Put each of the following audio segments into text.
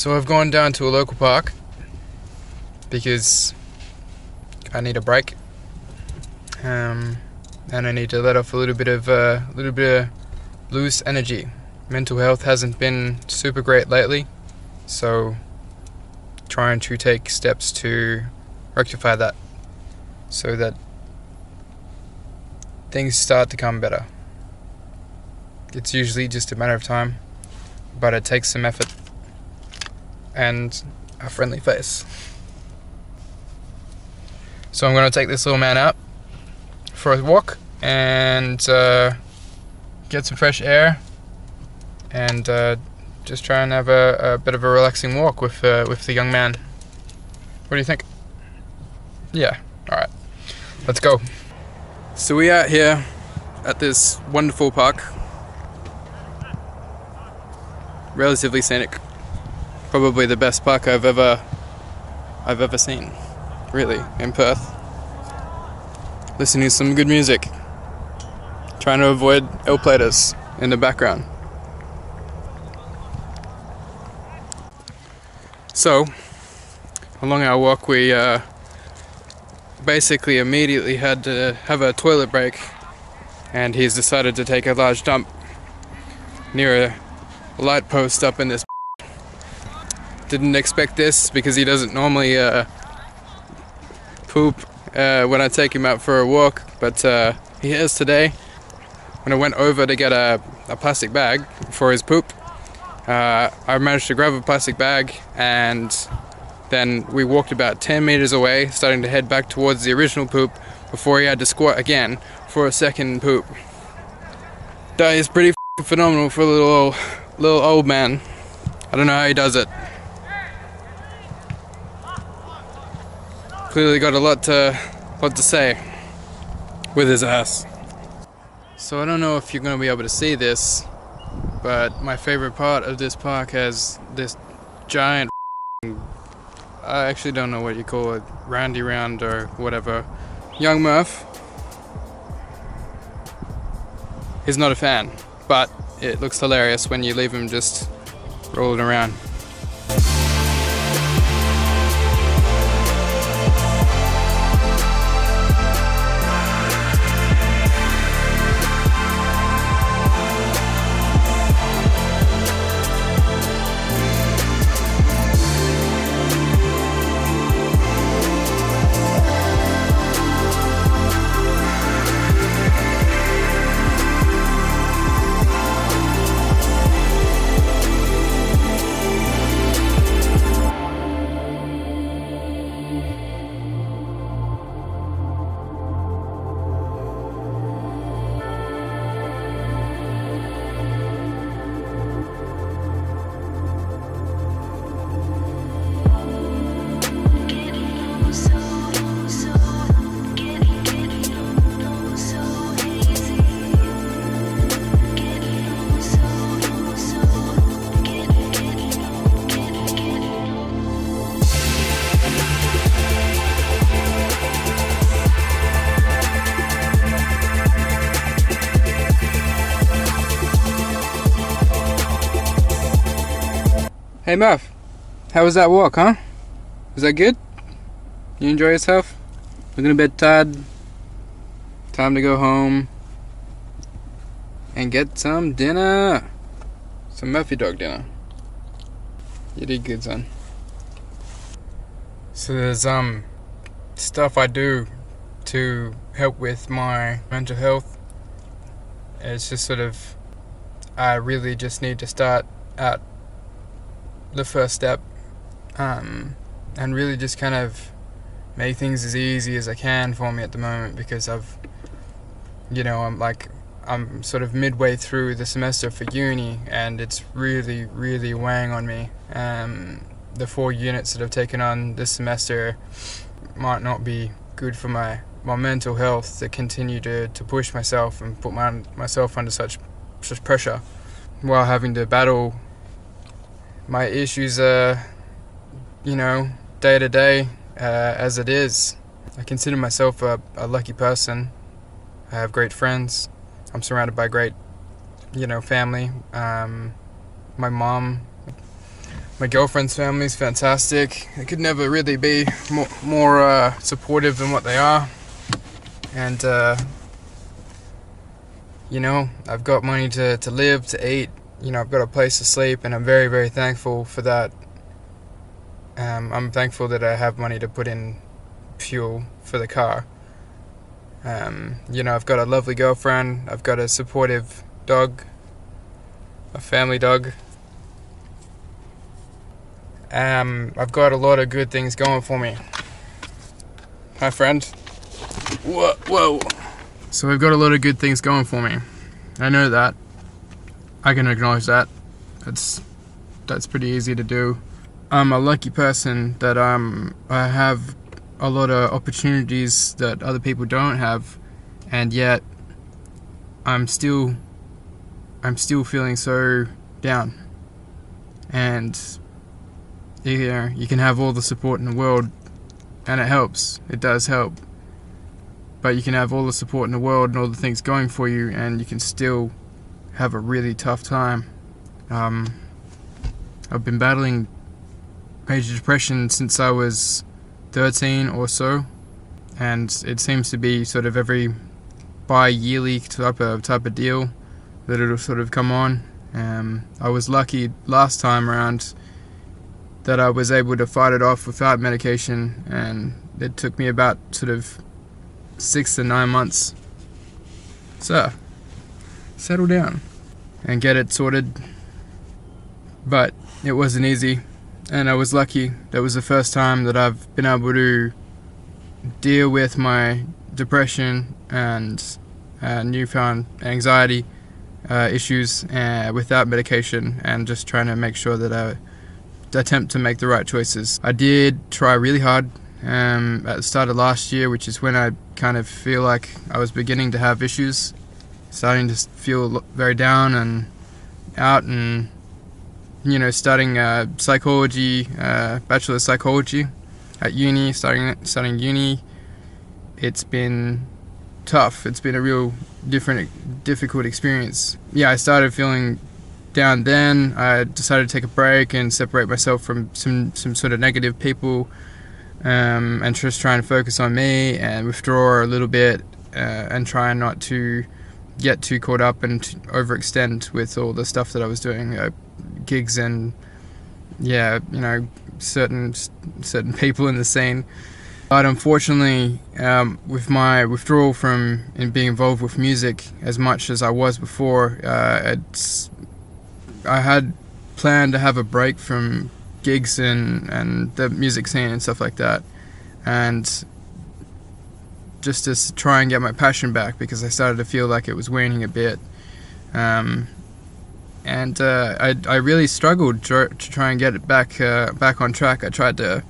So I've gone down to a local park because I need a break, and I need to let off a little bit of loose energy. Mental health hasn't been super great lately, so trying to take steps to rectify that so that things start to come better. It's usually just a matter of time, but it takes some effort and a friendly face. So I'm going to take this little man out for a walk and get some fresh air and just try and have a bit of a relaxing walk with the young man. What do you think? Yeah, alright, let's go. So we are here at this wonderful park, relatively scenic, probably the best park I've ever seen, really, in Perth. Listening to some good music, trying to avoid ill platers in the background. So, along our walk we basically immediately had to have a toilet break, and he's decided to take a large dump near a light post up in this. Didn't expect this because he doesn't normally poop when I take him out for a walk, but he has today. When I went over to get a plastic bag for his poop, I managed to grab a plastic bag, and then we walked about 10 meters away, starting to head back towards the original poop before he had to squat again for a second poop. That is pretty phenomenal for a little old man. I don't know how he does it. Clearly got a lot to say with his ass. So I don't know if you're going to be able to see this, but my favorite part of this park has this giant, I actually don't know what you call it, roundy round or whatever. Young Murph is not a fan, but it looks hilarious when you leave him just rolling around. Hey Murph, how was that walk, huh? Was that good? You enjoy yourself? Looking a bit tired? Time to go home and get some dinner. Some Murphy dog dinner. You did good, son. So there's stuff I do to help with my mental health. It's just sort of, I really just need to start at the first step, and really just kind of make things as easy as I can for me at the moment, because I'm sort of midway through the semester for uni, and it's really weighing on me. The 4 units that I've taken on this semester might not be good for my mental health to continue to push myself and put myself under such pressure while having to battle my issues day to day as it is. I consider myself a lucky person. I have great friends. I'm surrounded by great family. My mom My girlfriend's family is fantastic. They could never really be more supportive than what they are. And you know, I've got money to live, to eat. You know, I've got a place to sleep, and I'm very, very thankful for that. I'm thankful that I have money to put in fuel for the car. You know, I've got a lovely girlfriend. I've got a supportive dog, a family dog. I've got a lot of good things going for me. Hi, friend. Whoa. So I've got a lot of good things going for me. I know that. I can acknowledge that. That's pretty easy to do. I'm a lucky person that I have a lot of opportunities that other people don't have, and yet I'm still feeling so down. And you know, you can have all the support in the world, and it helps. It does help. But you can have all the support in the world and all the things going for you, and you can still have a really tough time. I've been battling major depression since I was 13 or so, and it seems to be sort of every bi-yearly type of deal that it'll sort of come on. I was lucky last time around that I was able to fight it off without medication, and it took me about sort of 6 to 9 months. So, settle down and get it sorted. But it wasn't easy, and I was lucky. That was the first time that I've been able to deal with my depression and newfound anxiety issues without medication, and just trying to make sure that I attempt to make the right choices. I did try really hard at the start of last year, which is when I kind of feel like I was beginning to have issues, starting to feel very down and out, and you know, starting psychology, bachelor of psychology at uni, starting uni. It's been tough. It's been a real difficult experience. Yeah, I started feeling down then. I decided to take a break and separate myself from some sort of negative people, and just try and focus on me and withdraw a little bit, and try not to get too caught up and overextend with all the stuff that I was doing, gigs and yeah, you know, certain people in the scene. But unfortunately, with my withdrawal from being involved with music as much as I was before, I had planned to have a break from gigs and the music scene and stuff like that, and just to try and get my passion back, because I started to feel like it was waning a bit. I really struggled to try and get it back on track. I tried to,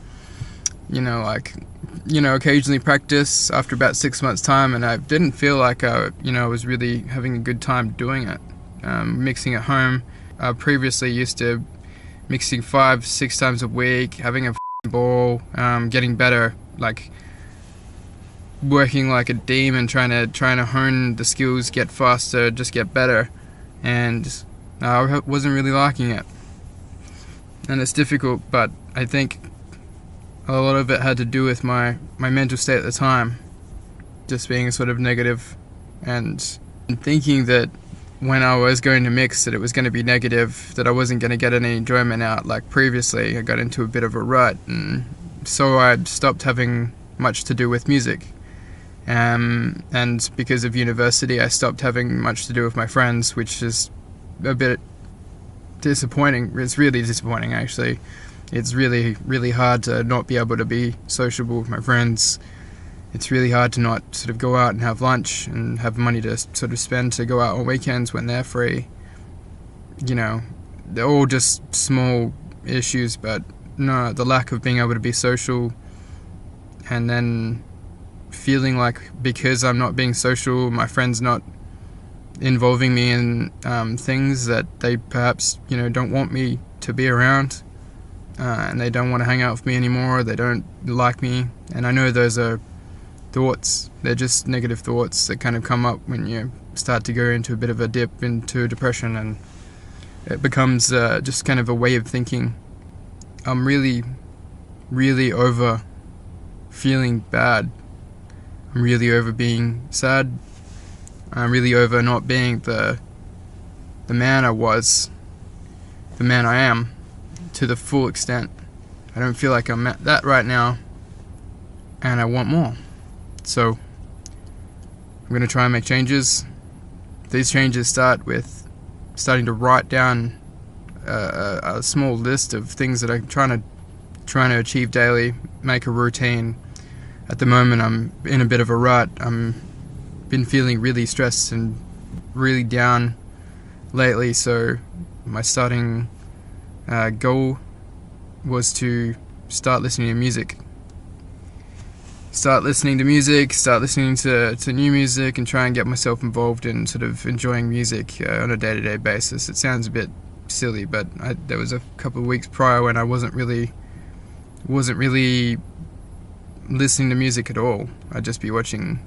occasionally practice after about 6 months' time, and I didn't feel like I was really having a good time doing it. Mixing at home. I previously used to mixing 5-6 times a week, having a ball, getting better, like working like a demon, trying to hone the skills, get faster, just get better, and I wasn't really liking it. And it's difficult, but I think a lot of it had to do with my mental state at the time, just being sort of negative, and thinking that when I was going to mix that it was going to be negative, that I wasn't going to get any enjoyment out like previously. I got into a bit of a rut, and so I stopped having much to do with music. And because of university, I stopped having much to do with my friends, which is a bit disappointing. It's really disappointing, actually. It's really, really hard to not be able to be sociable with my friends. It's really hard to not sort of go out and have lunch and have money to sort of spend to go out on weekends when they're free. You know, they're all just small issues, but no, the lack of being able to be social, and then feeling like because I'm not being social, my friends not involving me in things that they perhaps don't want me to be around, and they don't want to hang out with me anymore, they don't like me. And I know those are thoughts, they're just negative thoughts that kind of come up when you start to go into a bit of a dip into depression, and it becomes just kind of a way of thinking. I'm really over feeling bad. I'm really over being sad. I'm really over not being the man I was, the man I am, to the full extent. I don't feel like I'm at that right now, and I want more. So I'm going to try and make changes. These changes start with starting to write down a small list of things that I'm trying to achieve daily, make a routine. At the moment I'm in a bit of a rut. I'm been feeling really stressed and really down lately, so my starting goal was to start listening to music. Start listening to new music and try and get myself involved in sort of enjoying music on a day-to-day basis. It sounds a bit silly, but there was a couple of weeks prior when I wasn't really listening to music at all. I'd just be watching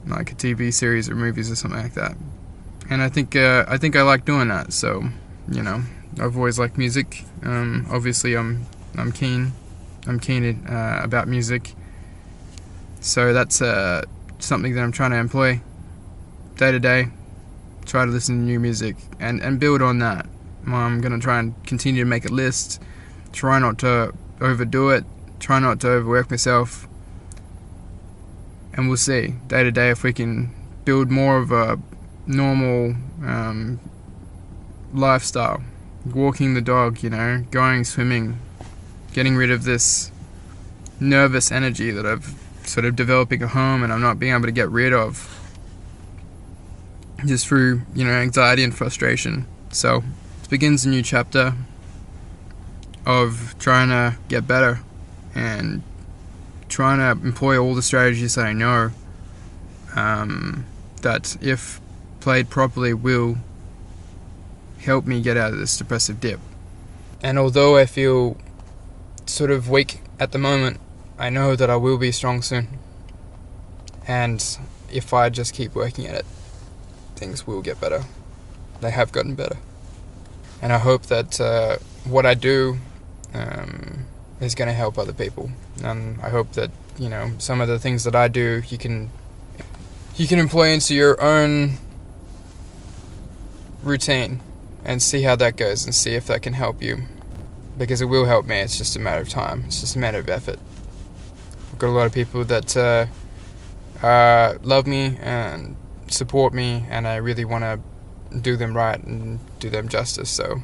like a TV series or movies or something like that. And I think I like doing that. So, you know, I've always liked music. Obviously, I'm keen about music. So that's something that I'm trying to employ day to day. Try to listen to new music and build on that. I'm going to try and continue to make a list. Try not to overdo it. Try not to overwork myself. And we'll see day to day if we can build more of a normal lifestyle. Walking the dog, you know, going swimming, getting rid of this nervous energy that I've sort of developing a home and I'm not being able to get rid of, just through, you know, anxiety and frustration. So it begins a new chapter of trying to get better and trying to employ all the strategies that I know that, if played properly, will help me get out of this depressive dip. And although I feel sort of weak at the moment, I know that I will be strong soon. And if I just keep working at it, things will get better. They have gotten better. And I hope that what I do is going to help other people. And I hope that, you know, some of the things that I do, you can employ into your own routine and see how that goes and see if that can help you. Because it will help me. It's just a matter of time. It's just a matter of effort. I've got a lot of people that love me and support me, and I really want to do them right and do them justice. So I'm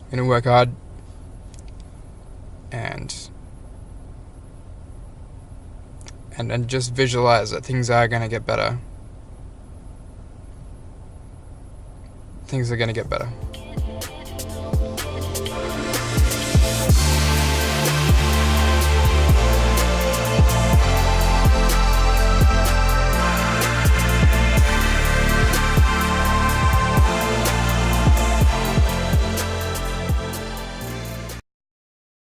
going to work hard and just visualize that things are going to get better. Things are going to get better.